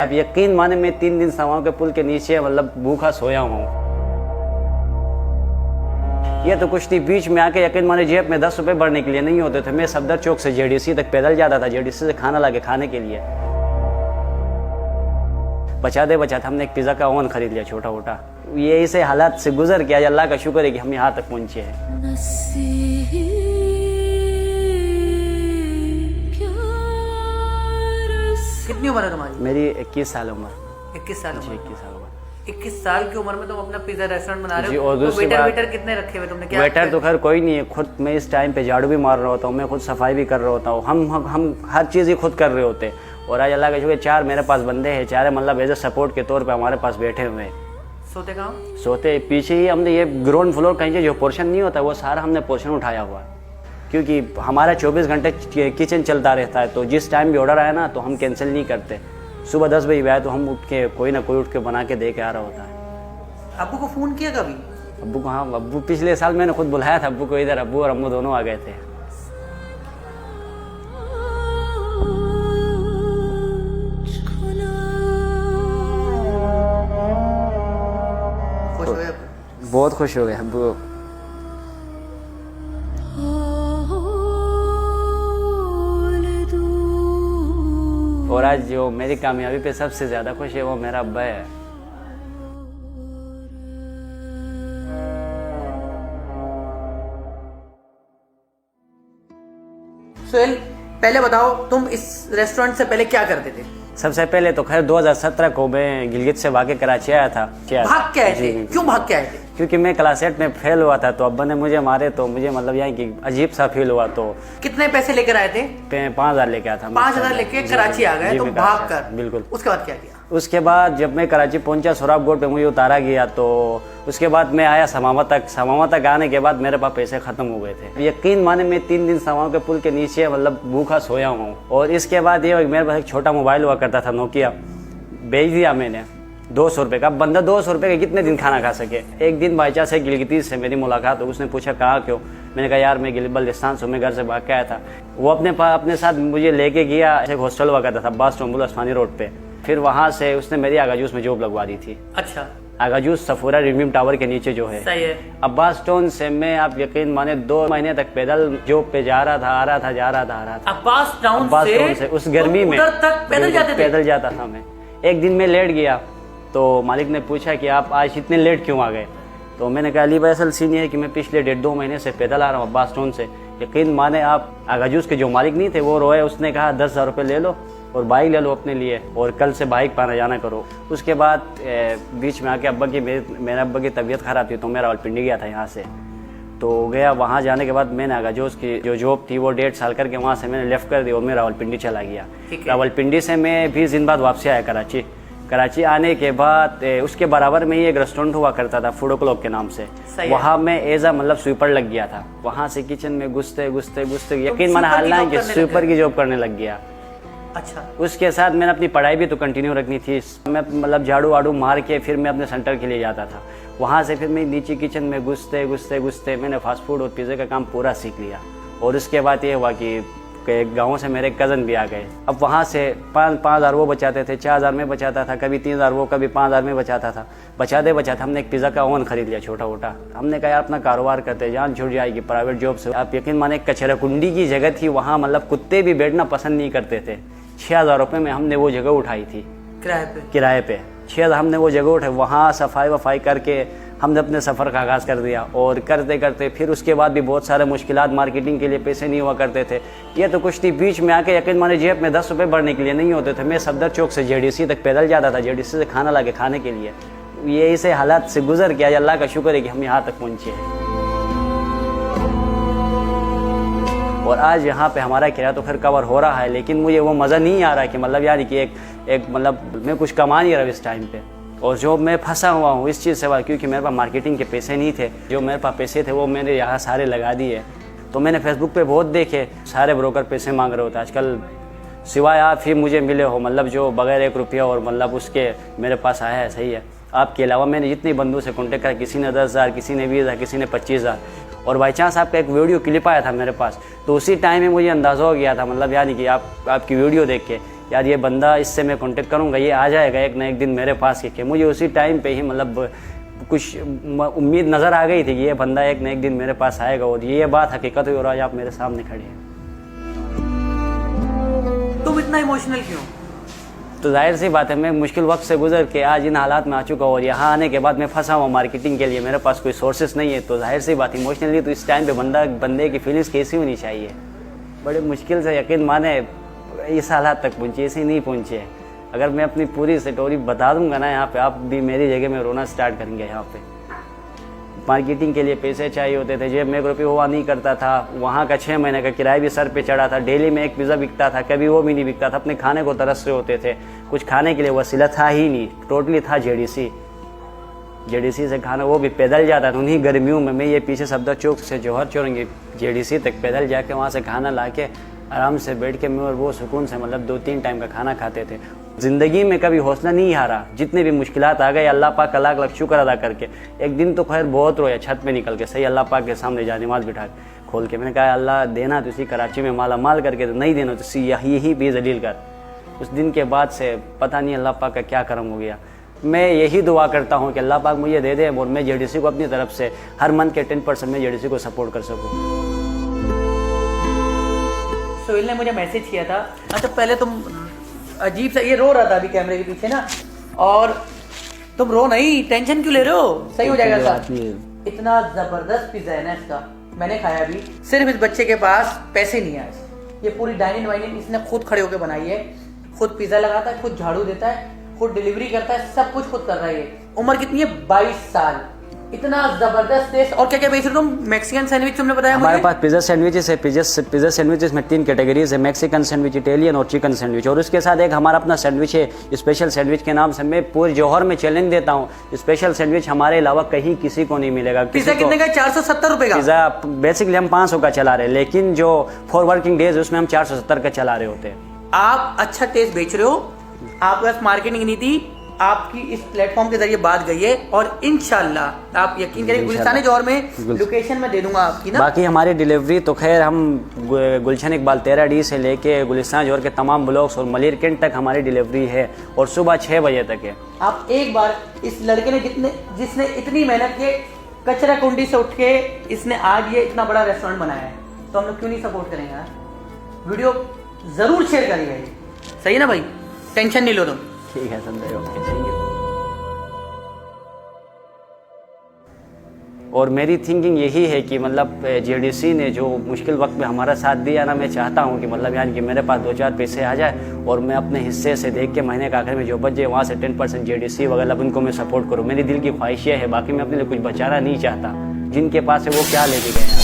अब यकीन माने मैं 3 दिन सवाओं के पुल के नीचे मतलब भूखा सोया हुआ हूँ। ये तो कुछ नहीं, बीच में आके यकीन माने जेब में 10 रुपए भरने के लिए नहीं होते थे। मैं सफदर चौक से जेडीसी तक पैदल जाता था, जेडीसी से खाना लाके खाने के लिए। बचाते हमने एक पिज़्ज़ा का ओवन खरीद लिया छोटा मोटा। ये ऐसे हालात से गुजर के आज अल्लाह का शुक्र है कि हम यहाँ तक पहुँचे हैं। कितनी उम्र है तुम्हारी? मेरी 21 साल उम्र। 21 साल उम्र? 21 साल उम्र। 21 साल की उम्र में तुम अपना पिज्जा रेस्टोरेंट बना रहे जी, हो। और दूसरी वेटर बात, वेटर कितने रखे हुए तुमने? क्या वेटर तो खैर कोई नहीं है, खुद मैं इस टाइम पे झाड़ू भी मार रहा होता हूँ, मैं खुद सफाई भी कर रहा होता हूँ। हम हर चीज़ ही खुद कर रहे होते हैं। और आज अल्लाह का शुक्र 4 मेरे पास बंदे हैं, 4 मतलब एज ए सपोर्ट के तौर पर हमारे पास बैठे हुए हैं। सोते कहाँ? सोते पीछे ही। हमने ये ग्राउंड फ्लोर कहीं से जो पोर्शन नहीं होता वो सारा हमने पोर्शन उठाया हुआ है, क्योंकि हमारा 24 घंटे किचन चलता रहता है। तो जिस टाइम भी ऑर्डर आया ना तो हम कैंसिल नहीं करते। सुबह 10 बजे आया तो हम उठ के कोई ना कोई उठ के बना के दे के आ रहा होता है। अब्बू को फ़ोन किया कभी? अब्बू को, हाँ अब्बू पिछले साल मैंने खुद बुलाया था अब्बू को इधर। अब्बू और अम्मू दोनों आ गए थे। खुश हुए अब्बू? बहुत खुश हो गए अब्बू। और आज जो मेरी कामयाबी पे सबसे ज़्यादा खुश है वो मेरा अब्बा है। सोहेल, पहले बताओ तुम इस रेस्टोरेंट से पहले क्या करते थे? सबसे पहले तो खैर 2017 को मैं गिलगित से भाग के कराची आया था। भाग के आए थे? क्यों भाग के आए थे? क्योंकि मैं क्लास 8 में फेल हुआ था, तो अब्बा ने मुझे मारे, तो मुझे मतलब यहाँ की अजीब सा फील हुआ। तो कितने पैसे लेकर आए थे? 5,000 लेके आया था। 5,000 लेके कराची आ गए तुम भाग कर? बिल्कुल। उसके बाद क्या किया? उसके बाद जब मैं कराची पहुंचा सोराब गोड पे मुझे उतारा गया, तो उसके बाद मैं आया समावा तक। समावा तक आने के बाद मेरे पास पैसे खत्म हो गए थे। यकीन माने मैं 3 दिन समावा के पुल के नीचे मतलब भूखा सोया हुआ हूँ। और इसके बाद ये मेरे पास एक छोटा मोबाइल हुआ करता था नोकिया, बेच दिया मैंने 200 रुपये का। बंदा 200 रुपये का कितने दिन खाना खा सके। एक दिन बाई चांस गिलगित से मेरी मुलाकात हो, उसने पूछा कहाँ क्यों? मैंने कहा यार मैं बल्दिस्तान से, मैं घर से भाग के आया था। वो अपने साथ मुझे लेके गया, एक हॉस्टल हुआ करता था अब्बास टोम्बुल उस्मानी रोड पे। फिर वहाँ से उसने मेरी आगा जूस में जॉब लगवा दी थी। अच्छा। आगा जूस सफूरा रिम्यूम टावर के नीचे जो है। सही है। अब्बास टोन से मैं, आप यकीन माने 2 महीने तक पैदल जॉब पे जा रहा था, आ रहा था, जा रहा था। अब्बास टाउन से उस गर्मी में उधर तक पैदल जाते थे? पैदल जाता था मैं। एक दिन मैं लेट गया तो मालिक ने पूछा कि आप आज इतने लेट क्यों आ गए? तो मैंने कहा अली भाई असल सीन ये है कि मैं पिछले 1.5-2 महीने से पैदल आ रहा हूँ अब्बास टाउन से। यकीन माने आप आगा जूस के जो मालिक नहीं थे वो रोए। उसने कहा 10,000 रुपये ले लो और बाइक ले लो अपने लिए, और कल से बाइक पर आना जाना करो। उसके बाद बीच में आके मेरे अब्बा की तबीयत ख़राब थी, तो मैं रावलपिंडी गया था यहाँ से। तो गया, वहाँ जाने के बाद मैंने आगा जूस की जो जॉब थी वो 1.5 साल करके वहाँ से मैंने लेफ़्ट कर दी और मैं रावलपिंडी चला गया। रावलपिंडी से मैं 20 दिन बाद वापसी आया कराची आने के बाद उसके बराबर में ही एक रेस्टोरेंट हुआ करता था फूड क्लब के नाम से। वहाँ मैं एज अ मतलब स्वीपर लग गया था। वहाँ से किचन में घुसते यकीन माना हालांकि स्वीपर की जॉब करने लग गया। अच्छा। उसके साथ मैंने अपनी पढ़ाई भी तो कंटिन्यू रखनी थी। मैं मतलब झाड़ू वाड़ू मार के फिर मैं अपने सेंटर के लिए जाता था। वहाँ से फिर मैं नीचे किचन में घुसते मैंने फास्ट फूड और पिज़्ज़े का काम पूरा सीख लिया। और उसके बाद ये हुआ कि गाँव से मेरे कज़न भी आ गए। अब वहाँ से 5,000 वो बचाते थे, 4,000 में बचाता था, कभी 3,000 वो, कभी 5,000 में बचाता था। बचाते हमने एक पिज़्ज़ा का ओवन खरीद लिया छोटा मोटा। हमने कहा यार अपना कारोबार करते, जान छूट जाएगी प्राइवेट जॉब से। आप यकीन माने कचरा कुंडी की जगह थी वहाँ, मतलब कुत्ते भी बैठना पसंद नहीं करते थे। 6,000 रुपये में हमने वो जगह उठाई थी किराए पे 6,000 हमने वो जगह उठाई। वहाँ सफाई वफाई करके हमने अपने सफ़र का आगाज़ कर दिया। और करते फिर उसके बाद भी बहुत सारे मुश्किलात, मार्केटिंग के लिए पैसे नहीं हुआ करते थे। ये तो कुछ थी, बीच में आके यकीन माने जेब में 10 रुपये भरने के लिए नहीं होते थे। मैं सफदर चौक से जेडीसी तक पैदल जाता था, जेडीसी से खाना लाके खाने के लिए। ये ऐसे हालात से गुजर के आज अल्लाह का शुक्र है कि हम यहाँ तक पहुँचे हैं। और आज यहाँ पे हमारा किराया तो खैर कवर हो रहा है, लेकिन मुझे वो मज़ा नहीं आ रहा कि मतलब यानी कि एक मतलब मैं कुछ कमा नहीं रहा इस टाइम पे। और जो मैं फंसा हुआ हूँ इस चीज़ से, क्योंकि मेरे पास मार्केटिंग के पैसे नहीं थे। जो मेरे पास पैसे थे वो मैंने यहाँ सारे लगा दिए। तो मैंने फेसबुक पे बहुत देखे, सारे ब्रोकर पैसे मांग रहे होते आजकल, सिवाय आप ही मुझे मिले हो, मतलब जो बगैर 1 रुपया और मतलब उसके मेरे पास आया है। सही है, आपके अलावा मैंने जितने बंदों से कॉन्टेक्ट करा, किसी ने 10,000, किसी ने 20,000, किसी ने 25,000। और बाई चांस आपका एक वीडियो क्लिप आया था मेरे पास, तो उसी टाइम में मुझे अंदाज़ा हो गया था, मतलब यानी कि आपकी वीडियो देख के यार ये बंदा, इससे मैं कांटेक्ट करूँगा, ये आ जाएगा एक ना एक दिन मेरे पास के मुझे उसी टाइम पे ही मतलब कुछ उम्मीद नज़र आ गई थी कि ये बंदा एक ना एक दिन मेरे पास आएगा, और ये बात हकीकत हुई और आज आप मेरे सामने खड़े हैं। तुम इतना इमोशनल क्यों? तो जाहिर सी बात है, मैं मुश्किल वक्त से गुजर के आज इन हालात में आ चुका हूँ, और यहाँ आने के बाद मैं फंसा हुआ मार्केटिंग के लिए, मेरे पास कोई सोर्सेस नहीं है। तो जाहिर सी बात इमोशनली तो इस टाइम पे बंदे की फीलिंग्स कैसी होनी चाहिए। बड़े मुश्किल से, यकीन माने, इस हालात तक पहुँचे, ऐसे नहीं पहुँचे। अगर मैं अपनी पूरी स्टोरी बता दूंगा ना यहाँ पे, आप भी मेरी जगह में रोना स्टार्ट करेंगे। यहाँ पे मार्केटिंग के लिए पैसे चाहिए होते थे, जेब में 1 रुपये हुआ नहीं करता था, वहाँ का 6 महीने का किराया भी सर पे चढ़ा था, डेली में एक पिज़्ज़ा बिकता था, कभी वो भी नहीं बिकता था, अपने खाने को तरस रहे होते थे, कुछ खाने के लिए वसीला था ही नहीं, टोटली था जेडीसी से खाना, वो भी पैदल जाता था उन्हीं गर्मियों में। मैं ये पीछे सफदर चौक से जौहर चौरंगी जेडीसी तक पैदल जाके वहाँ से खाना ला के आराम से बैठ के मैं और वो सुकून से मतलब 2-3 टाइम का खाना खाते थे। ज़िंदगी में कभी हौसला नहीं हारा, जितने भी मुश्किलात आ गए अल्लाह पाक का लाख लाख शुक्र अदा करके। एक दिन तो खैर बहुत रोया छत पे निकल के, सही अल्लाह पाक के सामने जा नमाज बिठा खोल के, मैंने कहा अल्लाह देना तो इसी कराची में माला माल करके, तो नहीं देना तो यही बेजलील कर। उस दिन के बाद से पता नहीं अल्लाह पाक का क्या करम हो गया। मैं यही दुआ करता हूँ कि अल्लाह पाक मुझे दे दे और मैं जेडीसी को अपनी तरफ से हर मंथ के 10% में जेडीसी को सपोर्ट कर सकूँ। सोहेल ने मुझे मैसेज किया था। अच्छा, पहले तुम अजीब सा, ये रो रहा था अभी कैमरे के पीछे ना, और तुम रो नहीं, टेंशन क्यों ले रहे हो, सही हो जाएगा सर। इतना जबरदस्त पिज्जा है ना इसका, मैंने खाया अभी। सिर्फ इस बच्चे के पास पैसे नहीं है, ये पूरी डाइनिंग वाइनिंग इसने खुद खड़े होकर बनाई है, खुद पिज्जा लगाता है, खुद झाड़ू देता है, खुद डिलीवरी करता है, सब कुछ खुद कर रहा है। उम्र कितनी है? 22 साल। इतना जबरदस्त टेस्ट। और क्या क्या बेच रहे हो तुम? मैक्सिकन सैंडविच तुमने बताया हमारे मुझे? पास पिज़्ज़ा सैंडविचेस है। पिज़्ज़ा सैंडविचेस में 3 कैटेगरीज है, मैक्सिकन सैंडविच, इटालियन और चिकन सैंडविच। और उसके साथ एक हमारा अपना सैंडविच है स्पेशल सैंडविच के नाम से। मैं पूरे जौहर में चैलेंज देता हूँ, स्पेशल सैंडविच हमारे अलावा कहीं किसी को नहीं मिलेगा। पिज्जा कितने का? 470 रुपए का। पिज़्ज़ा बेसिकली हम 500 का चला रहे हैं, लेकिन जो 4 वर्किंग डेज उसमें हम 470 का चला रहे होते हैं। आप अच्छा टेस्ट बेच रहे हो, आपके पास मार्केटिंग नहीं थी, आपकी इस प्लेटफॉर्म के जरिए बात गई है, और इंशाल्लाह आप यकीन करें गुलिस्तान जौहर में लोकेशन में दे दूंगा आपकी ना। बाकी हमारी डिलीवरी तो खैर हम गुलशन इकबाल 13D से लेके गुलिस्तान जौहर के तमाम ब्लॉक्स और मलिर कैंट तक हमारी डिलीवरी है, और सुबह 6 बजे तक है। आप एक बार इस लड़के ने जिसने इतनी मेहनत के कचरा कुंडी से उठ के इसने आज ये इतना बड़ा रेस्टोरेंट बनाया है, तो हम लोग क्यों नहीं सपोर्ट करेंगे यार? वीडियो जरूर शेयर करिएगा, सही है ना भाई? टेंशन नहीं लो तुम। ठीक है संजय, ओके, थैंक यू। और मेरी थिंकिंग यही है कि मतलब जेडीसी ने जो मुश्किल वक्त में हमारा साथ दिया ना, मैं चाहता हूँ कि मतलब यानी कि मेरे पास 2-4 पैसे आ जाए और मैं अपने हिस्से से देख के महीने का आखिर में जो बच जाए वहाँ से 10% जेडीसी वगैरह उनको मैं सपोर्ट करूँ। मेरी दिल की ख्वाहिश ये है, बाकी मैं अपने लिए कुछ बचाना नहीं चाहता। जिनके पास है वो क्या लेके गए हैं।